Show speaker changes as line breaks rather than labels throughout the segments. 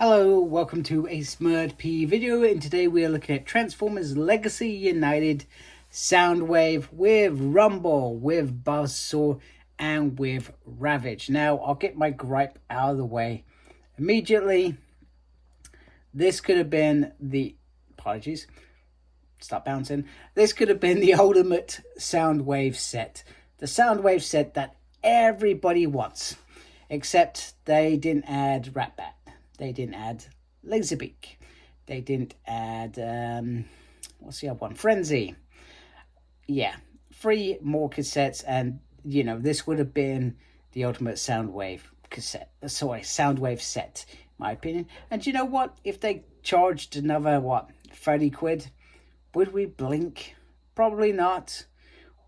Hello, welcome to a Smurd P video, and today we are looking at Transformers Legacy United Soundwave with Rumble, with Buzzsaw, and with Ravage. Now, I'll get my gripe out of the way immediately. This could have been the... Apologies. Stop bouncing. This could have been the ultimate Soundwave set. The Soundwave set that everybody wants. Except they didn't add Ratbat. They didn't add Laserbeak. They didn't add, what's the other one? Frenzy. Yeah, 3 more cassettes, and, you know, this would have been the ultimate Soundwave Soundwave set, in my opinion. And you know what? If they charged another, 30 quid, would we blink? Probably not.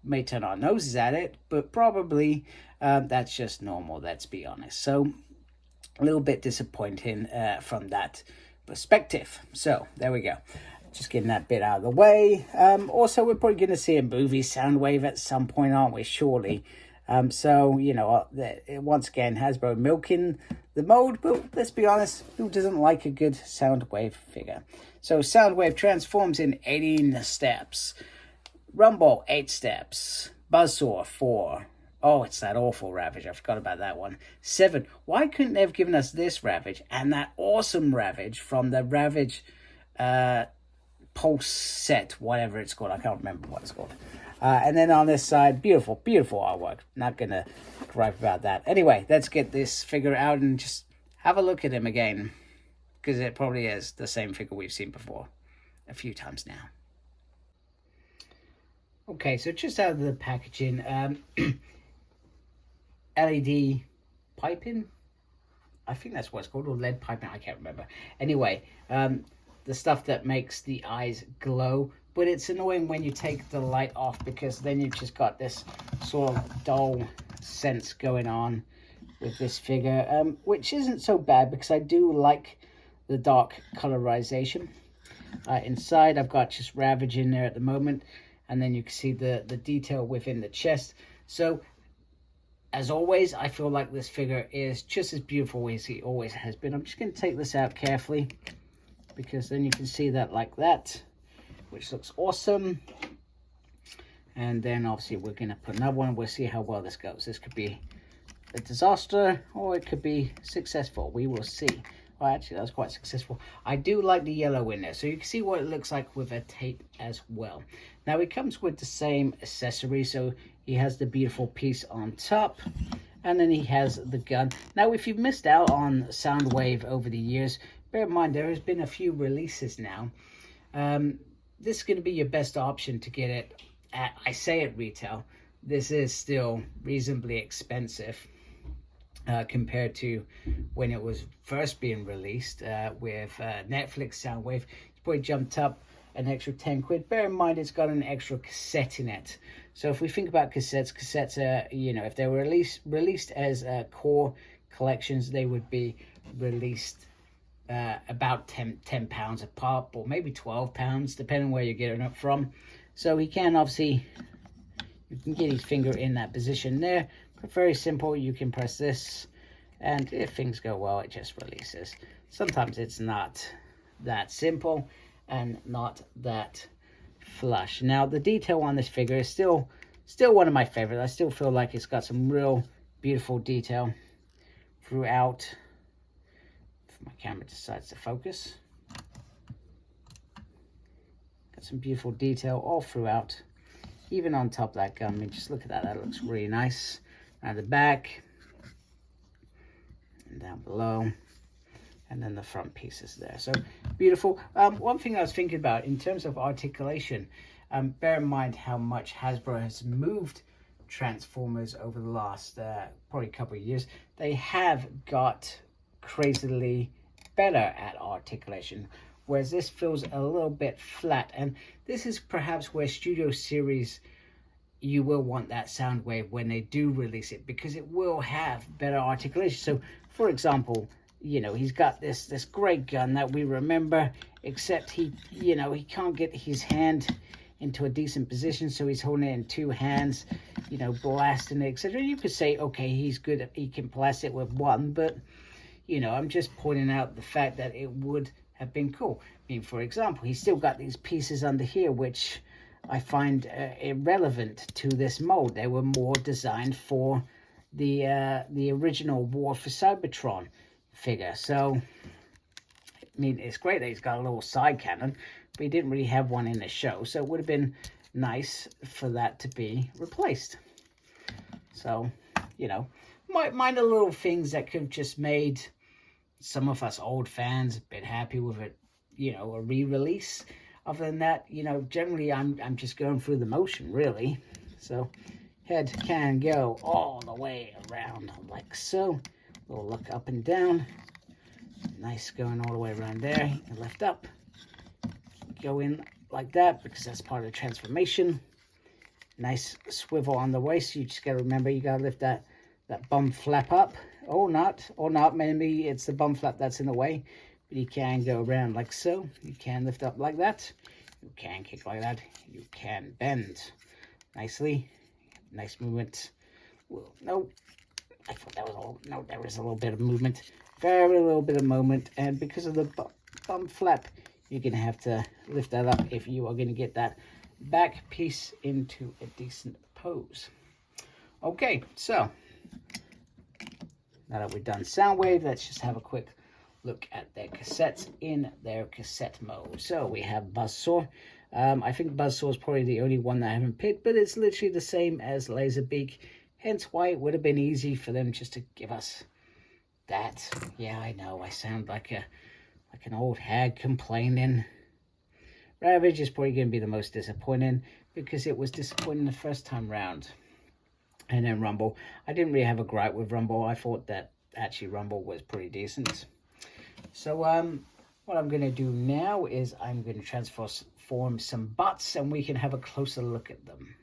May turn our noses at it, but probably that's just normal, let's be honest. So, a little bit disappointing from that perspective. So there we go, just getting that bit out of the way. Also, we're probably going to see a movie Soundwave at some point, aren't we? Surely. So, you know, once again, Hasbro milking the mode, but let's be honest, who doesn't like a good Soundwave figure? So Soundwave transforms in 18 steps, Rumble 8 steps, Buzzsaw 4. Oh, it's that awful Ravage. I forgot about that one. 7. Why couldn't they have given us this Ravage and that awesome Ravage from the Ravage Pulse set, whatever it's called. I can't remember what it's called. And then on this side, beautiful, beautiful artwork. Not going to gripe about that. Anyway, let's get this figure out and just have a look at him again. Because it probably is the same figure we've seen before a few times now. Okay, so just out of the packaging... LED piping, I think that's what it's called, or lead piping, I can't remember. Anyway, the stuff that makes the eyes glow, but it's annoying when you take the light off, because then you've just got this sort of dull sense going on with this figure, which isn't so bad, because I do like the dark colorization. Inside, I've got just Ravage in there at the moment, and then you can see the detail within the chest. So, as always, I feel like this figure is just as beautiful as he always has been. I'm just going to take this out carefully, because then you can see that like that, which looks awesome. And then obviously we're going to put another one. We'll see how well this goes. This could be a disaster, or it could be successful. We will see. Well, actually, that was quite successful. I do like the yellow in there, so you can see what it looks like with a tape as well. Now, it comes with the same accessory, so he has the beautiful piece on top, and then he has the gun. Now, if you've missed out on Soundwave over the years, bear in mind, there has been a few releases now. This is going to be your best option to get it at, I say at retail. This is still reasonably expensive. Compared to when it was first being released with Netflix Soundwave. It's probably jumped up an extra 10 quid. Bear in mind, it's got an extra cassette in it. So if we think about cassettes are, you know, if they were released as core collections, they would be released about 10 pounds a pop, or maybe 12 pounds, depending on where you're getting it from. So he can obviously, you can get his finger in that position there. Very simple. You can press this, and if things go well, it just releases. Sometimes it's not that simple and not that flush. Now, the detail on this figure is still one of my favorites. I still feel like it's got some real beautiful detail throughout. If my camera decides to focus, got some beautiful detail all throughout, even on top of that gun. I mean, just look at that. That looks really nice. At the back, and down below, and then the front pieces there. So beautiful. One thing I was thinking about in terms of articulation, bear in mind how much Hasbro has moved Transformers over the last probably couple of years. They have got crazily better at articulation, whereas this feels a little bit flat. And this is perhaps where Studio Series, you will want that Soundwave when they do release it, because it will have better articulation. So, for example, you know, he's got this great gun that we remember, except he, you know, he can't get his hand into a decent position, so he's holding it in 2 hands, you know, blasting it, etc. You could say, okay, he's good, he can blast it with one, but you know, I'm just pointing out the fact that it would have been cool. I mean, for example, he's still got these pieces under here, which I find irrelevant to this mold. They were more designed for the original War for Cybertron figure. So, I mean, it's great that he's got a little side cannon, but he didn't really have one in the show. So it would have been nice for that to be replaced. So, you know, minor little things that could have just made some of us old fans a bit happy with it, you know, a re-release. Other than that, you know, generally I'm just going through the motion, really. So head can go all the way around like so. We'll look up and down. Nice, going all the way around there. You can lift up, go in like that, because that's part of the transformation. Nice swivel on the waist. You just got to remember, you got to lift that bum flap up, or not. Maybe it's the bum flap that's in the way. But you can go around like so. You can lift up like that. You can kick like that. You can bend nicely. Nice movement. Well, no, I thought that was all. No, there is a little bit of movement. Very little bit of movement. And because of the bum flap, you're going to have to lift that up if you are going to get that back piece into a decent pose. Okay, so now that we've done Soundwave, let's just have a quick look at their cassettes in their cassette mode. So we have Buzzsaw. I think Buzzsaw is probably the only one that I haven't picked, but it's literally the same as Laserbeak, hence why it would have been easy for them just to give us that. Yeah, I know, I sound like an old hag complaining. Ravage is probably going to be the most disappointing, because it was disappointing the first time round. And then Rumble, I didn't really have a gripe with Rumble. I thought that actually Rumble was pretty decent. So what I'm going to do now is I'm going to transform some butts, and we can have a closer look at them.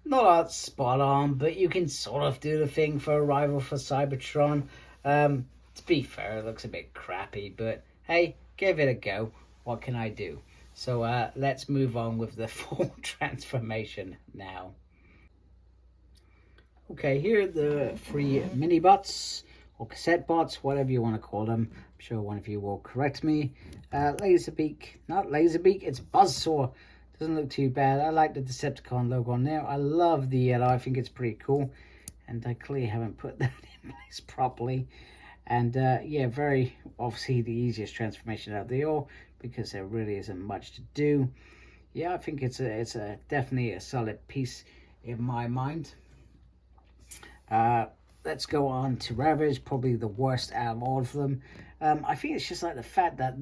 Not spot on, but you can sort of do the thing for Arrival for Cybertron. To be fair, it looks a bit crappy, but hey, give it a go. What can I do? So let's move on with the full transformation now. Okay, here are the 3 mini bots, or cassette bots, whatever you want to call them. I'm sure one of you will correct me. Laserbeak, not Laserbeak, it's Buzzsaw. Doesn't look too bad. I like the Decepticon logo on there. I love the yellow. I think it's pretty cool. And I clearly haven't put that in place properly. And yeah, very obviously the easiest transformation out of the all, because there really isn't much to do. Yeah, I think it's definitely a solid piece in my mind. Let's go on to Ravage, probably the worst out of all of them. I think it's just like the fact that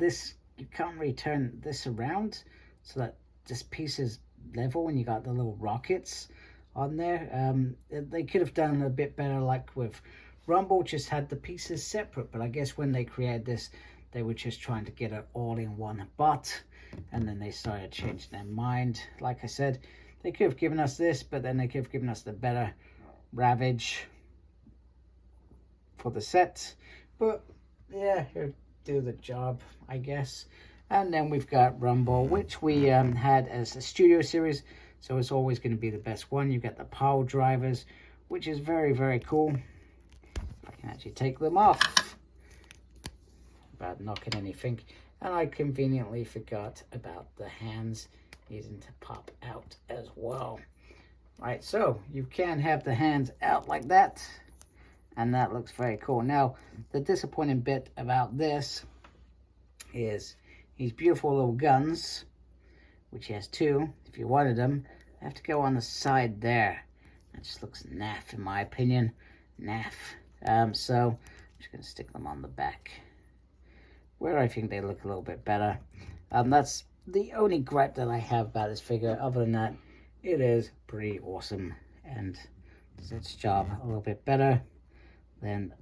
you can't really turn this around so that this piece is level when you got the little rockets on there. They could have done a bit better, like with Rumble, just had the pieces separate, but I guess when they created this, they were just trying to get it all in one bot, and then they started changing their mind. Like I said, they could have given us this, but then they could have given us the better Ravage for the set. But yeah, he'll do the job, I guess. And then we've got Rumble, which we had as a studio series, so it's always going to be the best one. You've got the pile drivers, which is very, very cool. If I can actually take them off without knocking anything. And I conveniently forgot about the hands needing to pop out as well. Right, so you can have the hands out like that, and that looks very cool. Now, the disappointing bit about this is these beautiful little guns, which he has 2. If you wanted them, they have to go on the side there. That just looks naff, in my opinion. Naff. So I'm just going to stick them on the back, where I think they look a little bit better. That's the only gripe that I have about this figure. Other than that, it is pretty awesome and does its job a little bit better than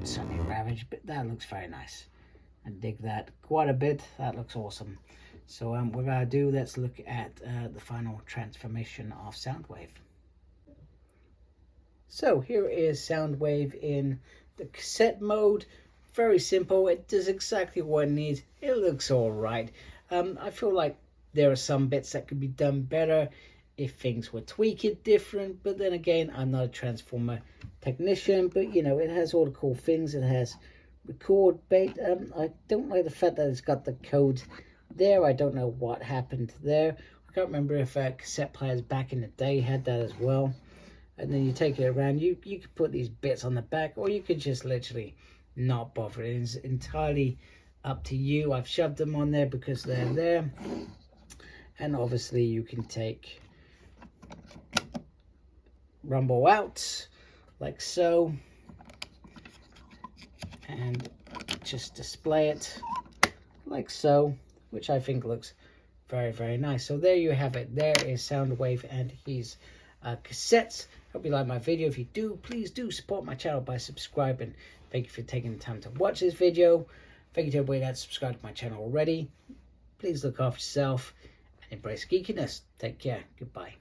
Sunny Ravage, but that looks very nice. I dig that quite a bit. That looks awesome. So we're going to do, let's look at the final transformation of Soundwave. So here is Soundwave in the cassette mode. Very simple. It does exactly what it needs. It looks all right. I feel like there are some bits that could be done better if things were tweaked different, but then again, I'm not a transformer technician, but you know, it has all the cool things. It has record bait. I don't like the fact that it's got the code there. I don't know what happened there. I can't remember if cassette players back in the day had that as well. And then you take it around, you could put these bits on the back, or you could just literally not bother. It is entirely up to you. I've shoved them on there because they're there. And obviously you can take Rumble out like so, and just display it like so, which I think looks very, very nice. So there you have it. There is Soundwave and his cassettes. Hope you like my video. If you do, please do support my channel by subscribing. Thank you for taking the time to watch this video. Thank you to everybody that's subscribed to my channel already. Please look after yourself and embrace geekiness. Take care. Goodbye.